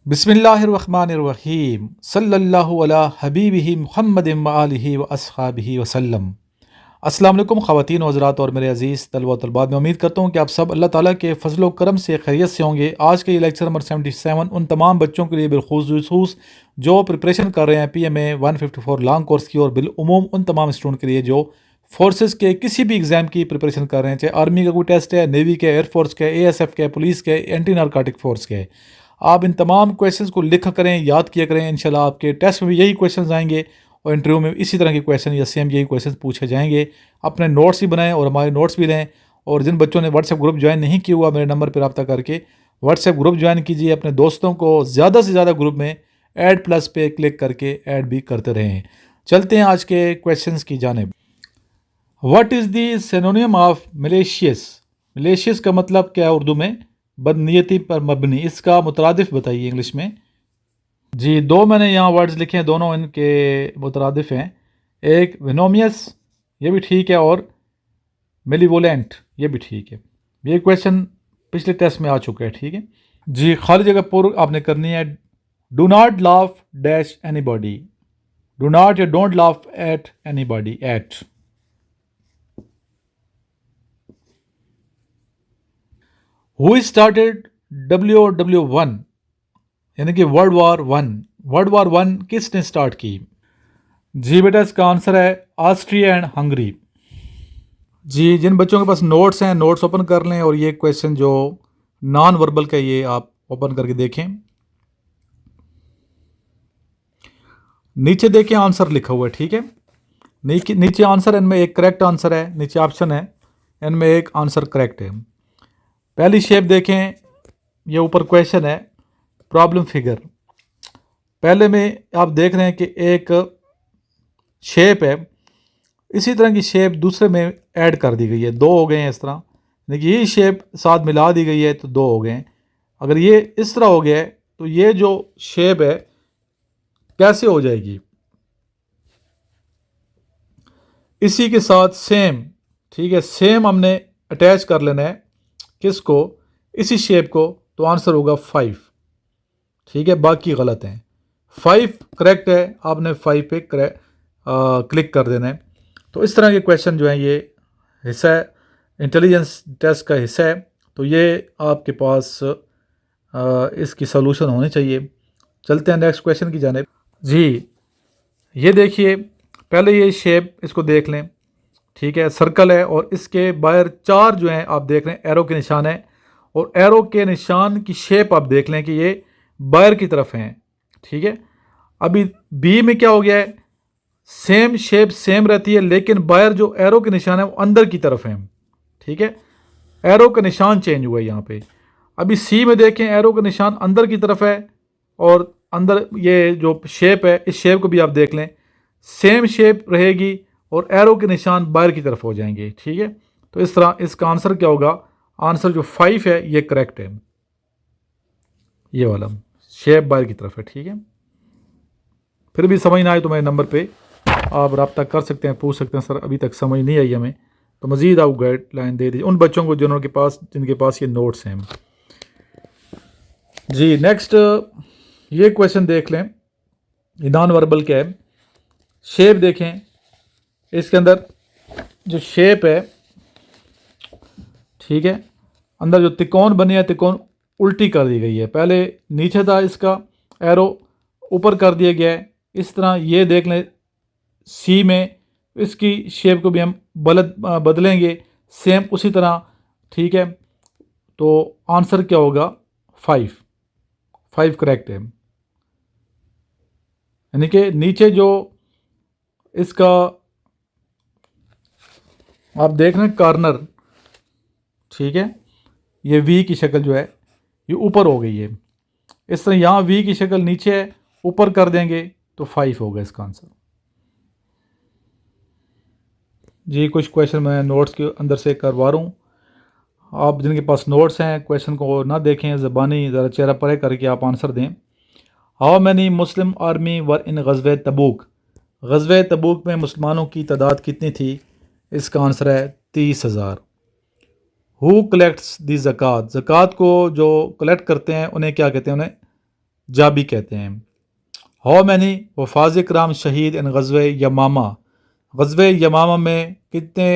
बिस्मिल्लाहिर्रहमानिर्रहीम सल्लल्लाहु अला हबीबिही मुहम्मदिन व आलिही व अस्हाबिही वसल्लम। अस्सलाम वालेकुम ख़वातीन व हज़रात और मेरे अज़ीज़ तलबा और तलबात, मैं उम्मीद करता हूँ कि आप सब अल्लाह ताला के फ़ज़ल व करम से खैरियत से होंगे। आज के ये लेक्चर नंबर 77 उन तमाम बच्चों के लिए बिलख़ुसूस जो प्रिपरेशन कर रहे हैं PMA 154 लॉन्ग कोर्स की, और बिलउमूम उन तमाम स्टूडेंट के लिए जो फोर्सेस के किसी भी एग्ज़ाम की प्रिपरेशन कर रहे हैं, चाहे आर्मी का कोई टेस्ट है, नेवी के, एयरफोर्स के, ASF के, पुलिस के, एंटी नारकोटिक फोर्स के। आप इन तमाम क्वेश्चंस को लिखा करें, याद किया करें। इंशाल्लाह आपके टेस्ट में भी यही क्वेश्चंस आएंगे और इंटरव्यू में इसी तरह के क्वेश्चन या सेम यही क्वेश्चंस पूछे जाएंगे। अपने नोट्स भी बनाएं और हमारे नोट्स भी लें। और जिन बच्चों ने व्हाट्सएप ग्रुप ज्वाइन नहीं किया हुआ, मेरे नंबर पर रब्ता करके व्हाट्सएप ग्रुप ज्वाइन कीजिए। अपने दोस्तों को ज़्यादा से ज़्यादा ग्रुप में ऐड प्लस पे क्लिक करके ऐड भी करते रहें। चलते हैं आज के क्वेश्चन की जानिब। What is the synonym of malicious? Malicious का मतलब क्या है उर्दू में? बदनीयती पर मबनी। इसका मुतरादिफ बताइए इंग्लिश में। जी, दो मैंने यहाँ वर्ड्स लिखे हैं, दोनों इनके मुतरादिफ हैं। एक विनोमियस, ये भी ठीक है, और मेलीवोलेंट, ये भी ठीक है। ये क्वेश्चन पिछले टेस्ट में आ चुका है, ठीक है जी। खाली जगह पूर्व आपने करनी है। Do not laugh dash anybody. Do not या don't laugh at anybody. At. Who started WW1 यानी कि वर्ल्ड वार 1 किसने स्टार्ट की? जी बेटा, इसका आंसर है ऑस्ट्रिया एंड हंगरी। जी, जिन बच्चों के पास नोट्स हैं, नोट्स ओपन कर लें और ये क्वेश्चन जो नॉन वर्बल का, ये आप ओपन करके देखें। नीचे देखें, आंसर लिखा हुआ है, ठीक है। नीचे आंसर, इनमें एक करेक्ट आंसर है, नीचे ऑप्शन है, इनमें एक आंसर करेक्ट है। पहली शेप देखें, ये ऊपर क्वेश्चन है प्रॉब्लम फिगर। पहले में आप देख रहे हैं कि एक शेप है, इसी तरह की शेप दूसरे में ऐड कर दी गई है, दो हो गए हैं इस तरह। देखिए, यही शेप साथ मिला दी गई है तो दो हो गए हैं। अगर ये इस तरह हो गया है तो ये जो शेप है कैसे हो जाएगी? इसी के साथ सेम, ठीक है, सेम हमने अटैच कर लेना है। किसको? इसी शेप को। तो आंसर होगा 5, ठीक है। बाकी गलत हैं। 5 करेक्ट है, आपने 5 पे क्लिक कर देना है। तो इस तरह के क्वेश्चन जो हैं, ये हिस्सा है, इंटेलिजेंस टेस्ट का हिस्सा है। तो ये आपके पास इसकी सॉल्यूशन होनी चाहिए। चलते हैं नेक्स्ट क्वेश्चन की जानिब। जी, ये देखिए, पहले ये शेप इसको देख लें, ठीक है। सर्कल है और इसके बाहर 4 जो हैं आप देख रहे हैं एरो के निशान है, और एरो के निशान की शेप आप देख लें कि ये बाहर की तरफ हैं, ठीक है। अभी बी में क्या हो गया है? सेम शेप सेम रहती है, लेकिन बाहर जो एरो के निशान है वो अंदर की तरफ है, ठीक है। एरो का निशान चेंज हुआ है यहाँ पे। अभी सी में देखें, एरो का निशान अंदर की तरफ है, और अंदर ये जो शेप है, इस शेप को भी आप देख लें, सेम शेप रहेगी और एरो के निशान बाहर की तरफ हो जाएंगे, ठीक है। तो इस तरह इसका आंसर क्या होगा? आंसर जो 5 है ये करेक्ट है, ये वाला शेप बाहर की तरफ है, ठीक है। फिर भी समझ ना आए तो मेरे नंबर पे आप रब्ता कर सकते हैं, पूछ सकते हैं, सर अभी तक समझ नहीं आई हमें, तो मज़ीद आप गाइडलाइन दे दीजिए उन बच्चों को जिनके पास ये नोट्स हैं। जी, नेक्स्ट ये क्वेश्चन देख लें, ये नॉन वर्बल क्या है। शेप देखें, इसके अंदर जो शेप है, ठीक है, अंदर जो त्रिकोण बने हैं, त्रिकोण उल्टी कर दी गई है। पहले नीचे था, इसका एरो ऊपर कर दिया गया है। इस तरह ये देख लें, सी में इसकी शेप को भी हम बदलेंगे सेम उसी तरह, ठीक है। तो आंसर क्या होगा? 5 करेक्ट है। यानी कि नीचे जो इसका आप देख रहे हैं कॉर्नर, ठीक है, ये वी की शक्ल जो है ये ऊपर हो गई है। इस तरह यहाँ वी की शक्ल नीचे है, ऊपर कर देंगे तो 5 होगा इसका आंसर। जी, कुछ क्वेश्चन मैं नोट्स के अंदर से करवा रहा हूँ। आप जिनके पास नोट्स हैं, क्वेश्चन को ना देखें, ज़बानी ज़रा चेहरा परे करके आप आंसर दें। How many Muslim army were in Ghazwe Tabuk? Ghazwe Tabuk में मुसलमानों की तादाद कितनी थी? इसका आंसर है 30,000। हु कलेक्ट्स दी ज़कात? ज़कात को जो कलेक्ट करते हैं उन्हें क्या कहते हैं? उन्हें जाबी कहते हैं। हाउ मैनी वफाज कराम शहीद इन गज़वे यमामा, गज़वे यमामा में कितने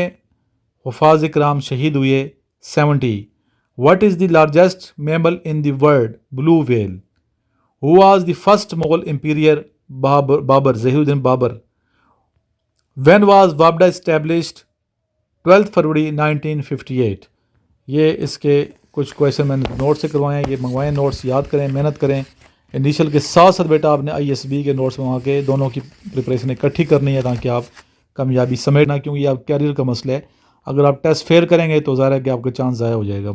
वफाज कराम शहीद हुए? 70। What is the largest mammal in the world? Blue whale. Who was the first Mughal emperor? Babur, Zahiruddin Babur. When was वापडा एस्टेब्लिश्ड? 12 फरवरी 1958। ये इसके कुछ क्वेश्चन मैंने नोट से करवाए हैं, ये मंगवाएं नोट्स, याद करें, मेहनत करें। इनिशियल के साथ साथ बेटा आपने ISB के नोट्स मंगवा के दोनों की प्रिपरेशन इकट्ठी करनी है ताकि आप कामयाबी समेटना, क्योंकि ये आप कैरियर का मसला है। अगर आप टेस्ट फेल करेंगे तो ज़ाहिर है कि आपका चांस ज़ाया हो जाएगा।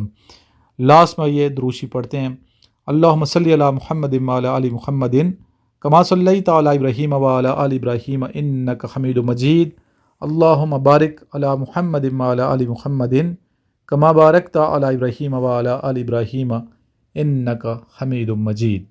लास्ट में ये दुरूशी पढ़ते हैं। अल्लाहुम्मा सल्ली अला मुहम्मद व अला आलि मुहम्मदिन कमा सल्लैता अला इब्राहीम व अला आलि इब्राहीम इन्नका हमीदुम मजीद। अल्लाहुम्मा बारिक अला मुहम्मद व अला आलि मुहम्मदिन कमा बारकता अला इब्राहीम व अला आलि इब्राहीम इन्नका हमीदुम मजीद।